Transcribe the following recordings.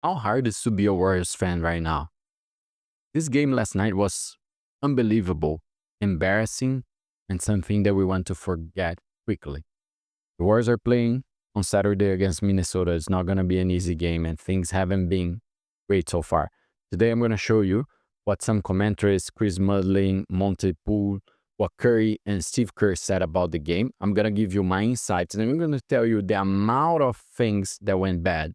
How hard is to be a Warriors fan right now? This game last night was unbelievable, embarrassing, and something that we want to forget quickly. The Warriors are playing on Saturday against Minnesota. It's not going to be an easy game, and things haven't been great so far. Today, I'm going to show you what some commentators, Chris Muslin, Monte Poole, what Curry and Steve Kerr said about the game. I'm going to give you my insights, and I'm going to tell you the amount of things that went bad.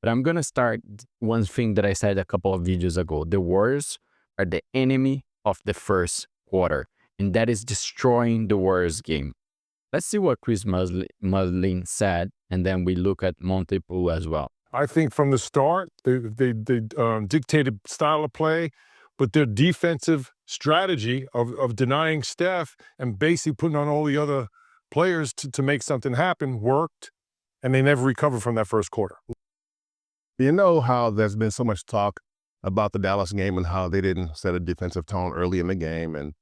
But I'm going to start one thing that I said a couple of videos ago. The Warriors are the enemy of the first quarter, and that is destroying the Warriors game. Let's see what Chris Muslin said, and then we look at Montepool as well. I think from the start, they dictated style of play, but their defensive strategy of denying Steph and basically putting on all the other players to make something happen worked, and they never recovered from that first quarter. You know how there's been so much talk about the Dallas game and how they didn't set a defensive tone early in the game. And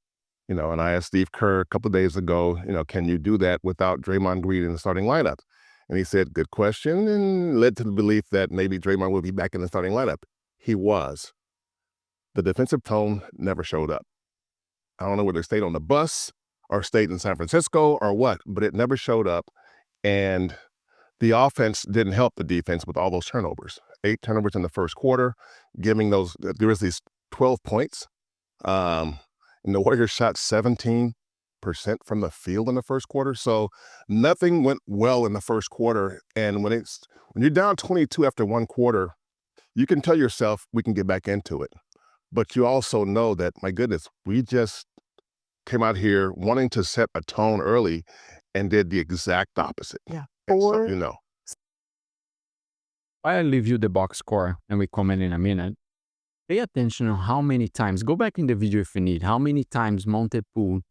I asked Steve Kerr a couple of days ago, can you do that without Draymond Green in the starting lineup? And he said, good question, and led to the belief that maybe Draymond will be back in the starting lineup. He was. The defensive tone never showed up. I don't know whether it stayed on the bus or stayed in San Francisco or what, but it never showed up. And the offense didn't help the defense with all those turnovers. 8 turnovers in the first quarter, giving those Grizzlies 12 points. And the Warriors shot 17% from the field in the first quarter. So nothing went well in the first quarter. And when you're down 22 after one quarter, you can tell yourself we can get back into it. But you also know that, my goodness, we just came out here wanting to set a tone early and did the exact opposite. Yeah. Or, I'll leave you the box score and we comment in a minute. Pay attention on how many times, go back in the video if you need, how many times Montepool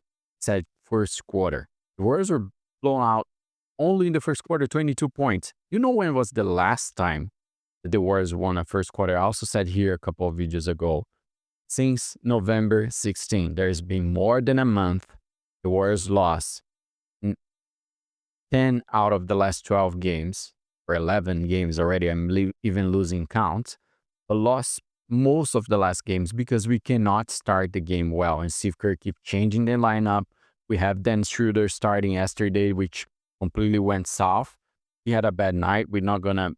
said first quarter. The Warriors were blown out only in the first quarter, 22 points. You know when was the last time that the Warriors won a first quarter? I also said here a couple of videos ago, since November 16, there's been more than a month. The Warriors lost 10 out of the last 12 games, or 11 games already. I'm even losing count, but lost most of the last games because we cannot start the game well. And Steve Kerr keep changing the lineup. We have Dennis Schroeder starting yesterday, which completely went south. He had a bad night. We're not going to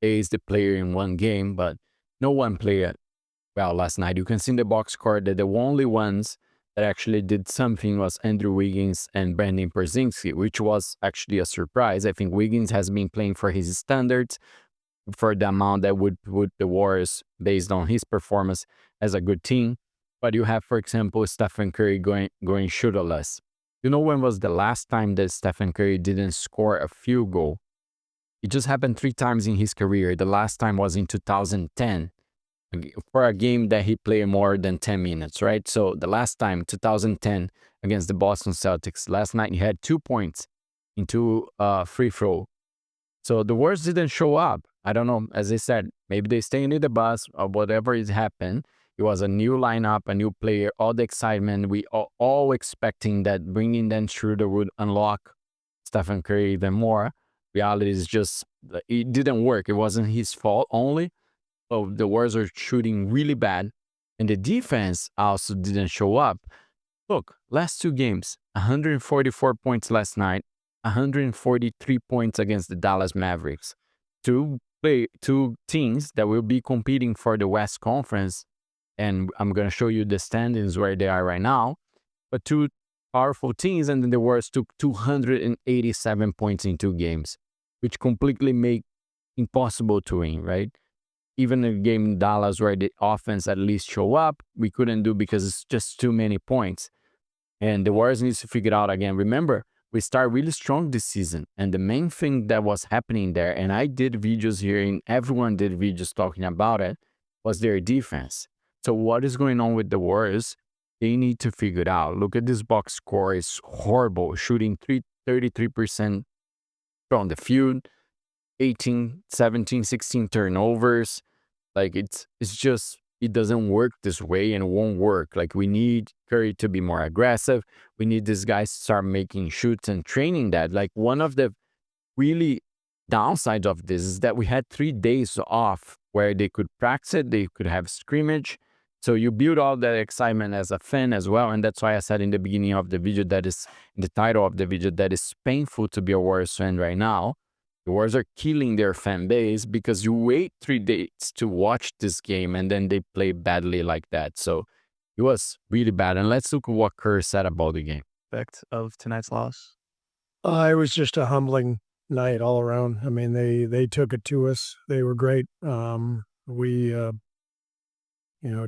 ace the player in one game, but no one played well last night. You can see in the box score that the only ones that actually did something was Andrew Wiggins and Brandon Porzingis, which was actually a surprise. I think Wiggins has been playing for his standards, for the amount that would put the Warriors, based on his performance, as a good team. But you have, for example, Stephen Curry going shooterless. You know when was the last time that Stephen Curry didn't score a field goal? It just happened 3 times in his career. The last time was in 2010 for a game that he played more than 10 minutes, right? So the last time, 2010, against the Boston Celtics. Last night he had 2 points into free throw. So the Warriors didn't show up. I don't know, as I said, maybe they stay in the bus or whatever is happened. It was a new lineup, a new player, all the excitement. We are all expecting that bringing Dennis Schroeder would unlock Stephen Curry even more. Reality is just, it didn't work. It wasn't his fault only. So the Warriors are shooting really bad, and the defense also didn't show up. Look, last 2 games, 144 points last night, 143 points against the Dallas Mavericks. Two teams that will be competing for the West Conference, and I'm going to show you the standings where they are right now. But 2 powerful teams, and then the Warriors took 287 points in 2 games, which completely make impossible to win, right? Even a game in Dallas where the offense at least show up, we couldn't do because it's just too many points. And the Warriors needs to figure it out again. Remember, we start really strong this season. And the main thing that was happening there, and I did videos here and everyone did videos talking about it, was their defense. So what is going on with the Warriors? They need to figure it out. Look at this box score. It's horrible. Shooting 33% from the field, 18, 17, 16 turnovers. Like it's just, it doesn't work this way and it won't work. Like we need Curry to be more aggressive. We need these guys to start making shoots and training that. Like one of the really downside of this is that we had 3 days off where they could practice it, they could have scrimmage. So you build all that excitement as a fan as well. And that's why I said in the beginning of the video, that is in the title of the video, that it's painful to be a Warriors fan right now. The Warriors are killing their fan base because you wait 3 days to watch this game and then they play badly like that. So it was really bad. And let's look at what Kerr said about the game. Effect of tonight's loss? It was just a humbling night all around. I mean, they took it to us. They were great. We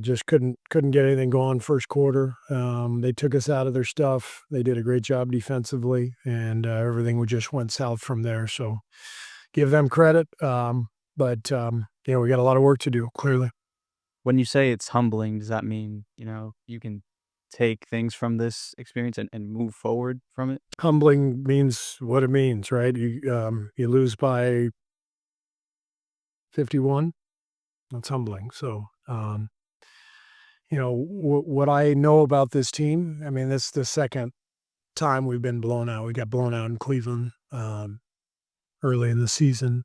just couldn't get anything going first quarter. They took us out of their stuff. They did a great job defensively, and everything just went south from there. So give them credit. But we got a lot of work to do, clearly. When you say it's humbling, does that mean, you can take things from this experience and move forward from it? Humbling means what it means, right? You lose by 51. That's humbling. So, what I know about this team, I mean, this is the second time we've been blown out. We got blown out in Cleveland early in the season.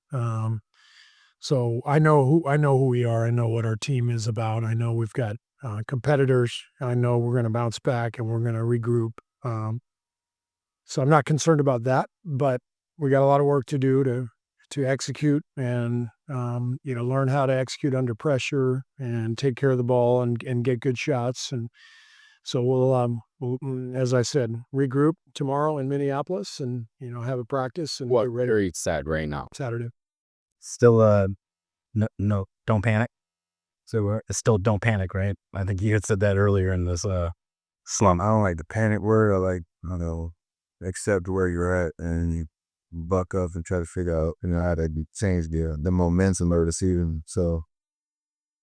So I know who we are. I know what our team is about. I know we've got competitors. I know we're going to bounce back and we're going to regroup. So I'm not concerned about that, but we got a lot of work to do to execute and learn how to execute under pressure and take care of the ball and get good shots. And so we'll, as I said, regroup tomorrow in Minneapolis and have a practice and What get ready Curry said right now. Saturday. Still, no, don't panic. So it's still don't panic, right? I think you had said that earlier in this slump. I don't like the panic word. I like, accept where you're at and you buck up and try to figure out, how to change the momentum of the season. So,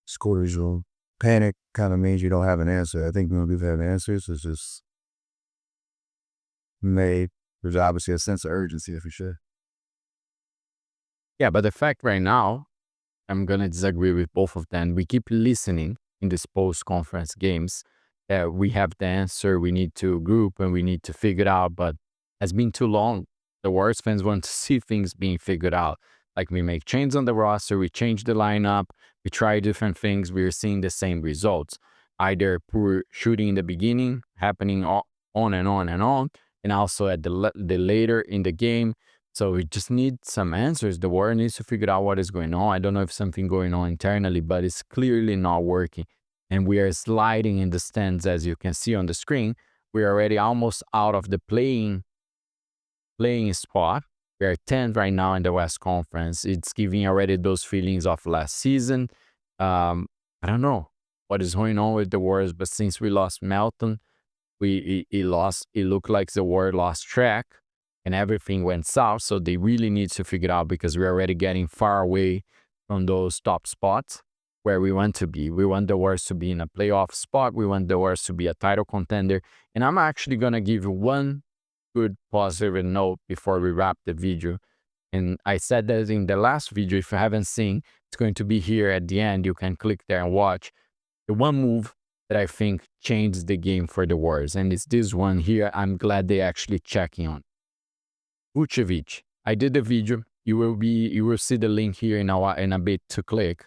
scorers will panic kind of means you don't have an answer. I think when people have answers, it's just there's obviously a sense of urgency for sure. Yeah, but the fact right now, I'm going to disagree with both of them. We keep listening in these post-conference games that we have the answer, we need to group and we need to figure it out, but it's been too long. The Warriors fans want to see things being figured out. Like we make changes on the roster, we change the lineup, we try different things, we're seeing the same results. Either poor shooting in the beginning, happening on and on and on, and also at the later in the game. So we just need some answers. The Warriors needs to figure out what is going on. I don't know if something going on internally, but it's clearly not working. And we are sliding in the stands, as you can see on the screen. We're already almost out of the playing spot. We are 10th right now in the West Conference. It's giving already those feelings of last season. I don't know what is going on with the Warriors, but since we lost Melton, it looked like the Warriors lost track and everything went south. So they really need to figure it out because we're already getting far away from those top spots where we want to be. We want the Warriors to be in a playoff spot. We want the Warriors to be a title contender. And I'm actually going to give you one good positive note before we wrap the video. And I said that in the last video. If you haven't seen, it's going to be here at the end. You can click there and watch. The one move that I think changed the game for the Warriors, and it's this one here. I'm glad they actually checking on Vucevic. I did the video. You will see the link here in a bit to click.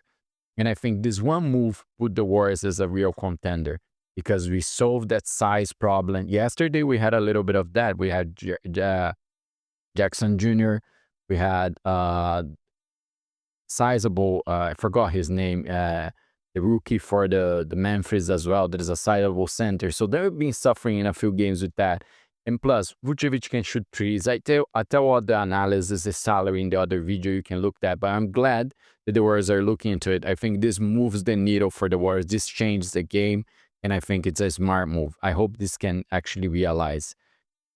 And I think this one move put the Warriors as a real contender because we solved that size problem. Yesterday, we had a little bit of that. We had Jackson Jr. We had sizable, I forgot his name, the rookie for the Memphis as well. That is a sizable center. So they've been suffering in a few games with that. And plus, Vucevic can shoot threes. I tell all the analysis, the salary in the other video, you can look at. But I'm glad that the Warriors are looking into it. I think this moves the needle for the Warriors. This changes the game. And I think it's a smart move. I hope this can actually realize.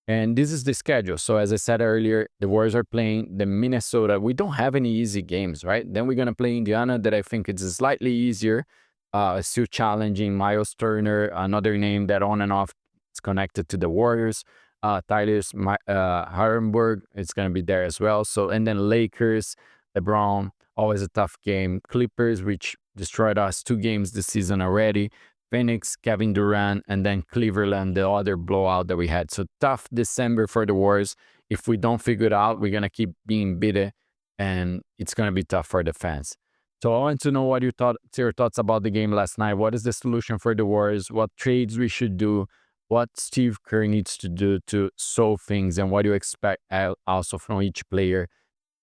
And this is the schedule. So as I said earlier, the Warriors are playing the Minnesota. We don't have any easy games, right? Then we're going to play Indiana that I think it's slightly easier. Still challenging. Miles Turner, another name that on and off is connected to the Warriors. Tyler Harenberg, it's going to be there as well. So, and then Lakers, LeBron, always a tough game. Clippers, which destroyed us 2 games this season already. Phoenix, Kevin Durant, and then Cleveland, the other blowout that we had. So tough December for the Warriors. If we don't figure it out, we're going to keep being beaten and it's going to be tough for the fans. So I want to know what your thoughts about the game last night. What is the solution for the Warriors? What trades we should do? What Steve Kerr needs to do to solve things, and what do you expect also from each player?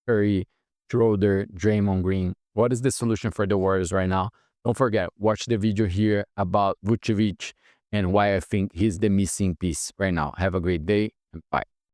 Curry, Schroeder, Draymond Green. What is the solution for the Warriors right now? Don't forget, watch the video here about Vucevic and why I think he's the missing piece right now. Have a great day and bye.